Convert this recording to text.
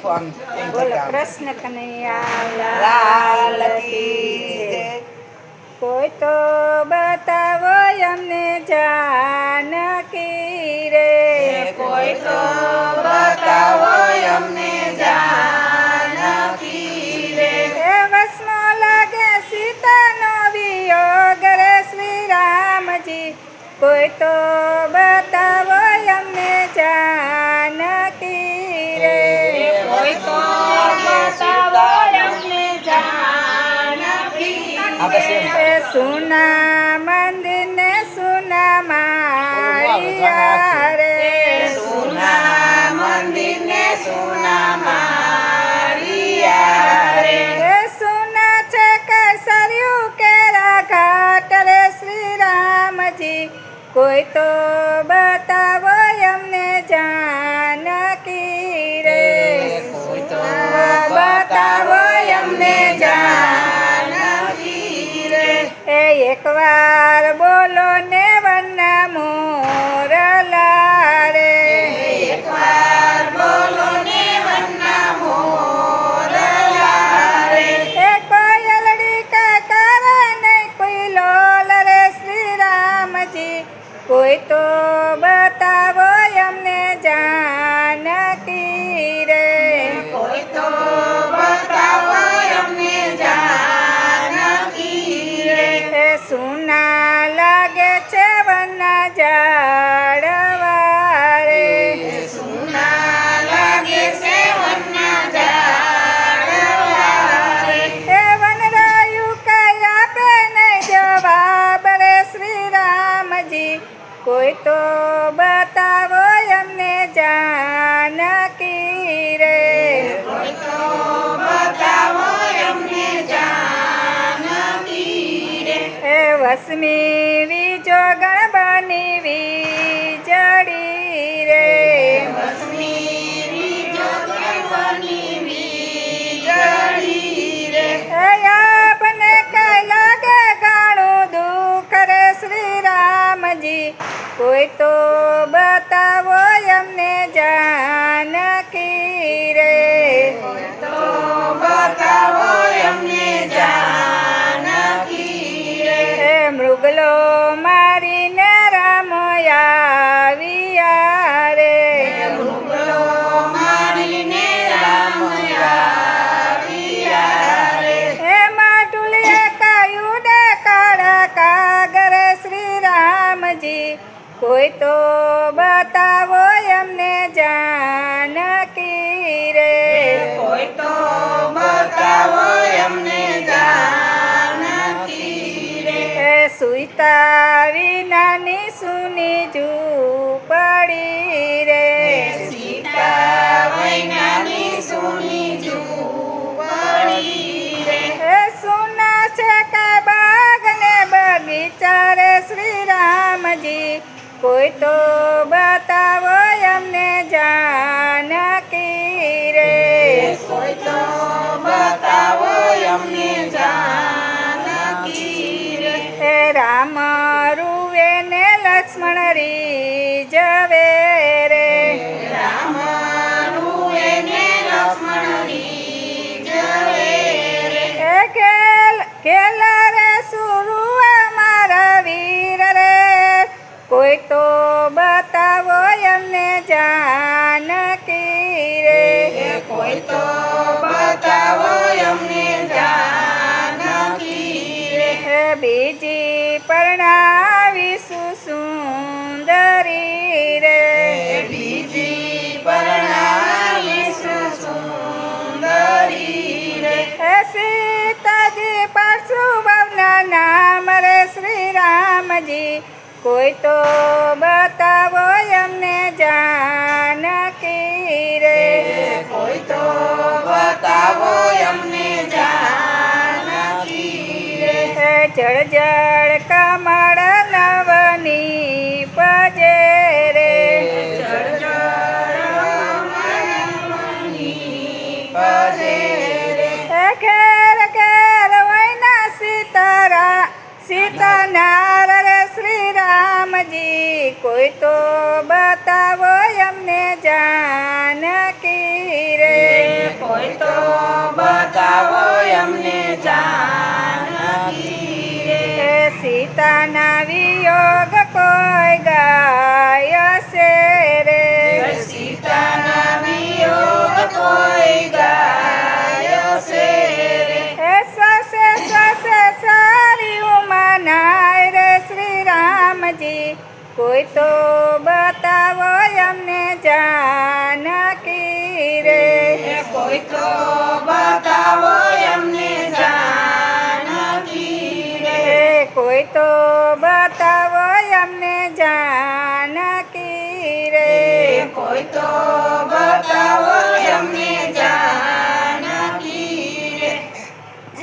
Phone બોલો કૃષ્ણ કનૈયા લાલ લાલ કી કી જય. જય. કોઈ તો બતાવો અમને જાનકી રે, કોઈ તો બતાવો અમને જાનકી રે. એ વસનો લાગે સીતાનો વિયોગ રે શ્રી રામજી, કોઈ તો બતાવો અમને જાનકી રે. કોઈ તો બતાવો અમને જાનકી રે. એ સુના મંદિર ને સુના માળિયા રે, સુના મંદિર ને સુના માળિયા રે. એ સુના છે કેસરિયું કેરા ઘાટ રે શ્રી રામજી, કોઈ તો બતાવો અમને જાનકી રે. કોઈ તો બતાવો અમને જાનકી રે. એ એકવાર બોલો ને વનના મોરલા રે, એકવાર બોલો ને વનના મોરલા રે. એ કોયલડી કે કરે નહીં કોઈ લોલ રે શ્રી રામજી, કોઈ તો બતાવો અમને જાનકી રે. કોઈ તો બતાવો અમને જાનકી રે. એ સુના લાગે છે વનના ઝાડવા રે, સુના લાગે છે વનના ઝાડવા રે. એ વનરાયું કઈ આપે નહીં જવાબ રે શ્રી રામજી, કોઈ તો બતાવો અમને જાનકી રે. કોઈ તો બતાવો અમને જાનકી રે. એ વસમી વીજો ગણબની વીજળી રે, વસમી વીજો ગણવાની વીજળી રે. એ આપને કઈ લાગે ઘણું દુઃખ રે શ્રી રામજી, કોઈ તો બતાવો અમને જાનકી રે. તો બતાવો અમને જાનકી રે. એ મૃગલો મારીને રામ આવ્યા રે, મૃગલો મારીને રામ આવ્યા રે. હે માટુલીએ કહ્યું ને કાગર શ્રી રામજી, કોઈ તો બતાવો અમને જાનકી રે. કોઈ તો બતાવો અમને જાનકી રે. એ સુઈતા વિનાની સુની ઝૂંપડી રે, સીતા વૈનાની સુની ઝૂંપડી રે. એ સુના છે કે બાગ ને બગીચા રે શ્રી રામજી, કોઈ તો બતાવો અમને જાનકી રે. કોઈ તો બતાવો અમને જાનકી રે. હે રામ રૂવે ને લક્ષ્મણ રીઝવે રે, રામ રૂએ ને લક્ષ્મણ રીઝવે રે. હે ખેલ રે સુરુ મારા વીર રે, કોઈ તો બતાવો અમને જાનકી રે. કોઈ તો બતાવો અમને જાનકી રે. હે બીજી પરણાવીશું સુંદરી રે, બીજી પરણાવીશું સુંદરી રે. હે સીતાજી પાછું બહુના નામ રે શ્રી રામજી, કોઈ તો બતાવો અમને જાનકી રે. કોઈ તો બતાવો અમને જાનકી રે. હે જળ જળ કમળ નવની પજે રે, જળ જળ મનની પજે રે. હે ઘેર ઘેર વૈના સીતા નાર રે શ્રી રામજી, કોઈ તો બતાવો અમને જાનકી રે. કોઈ તો બતાવો અમને જાનકી રે. કોઈ તો બતાવો અમને જાનકી રે. કોઈ તો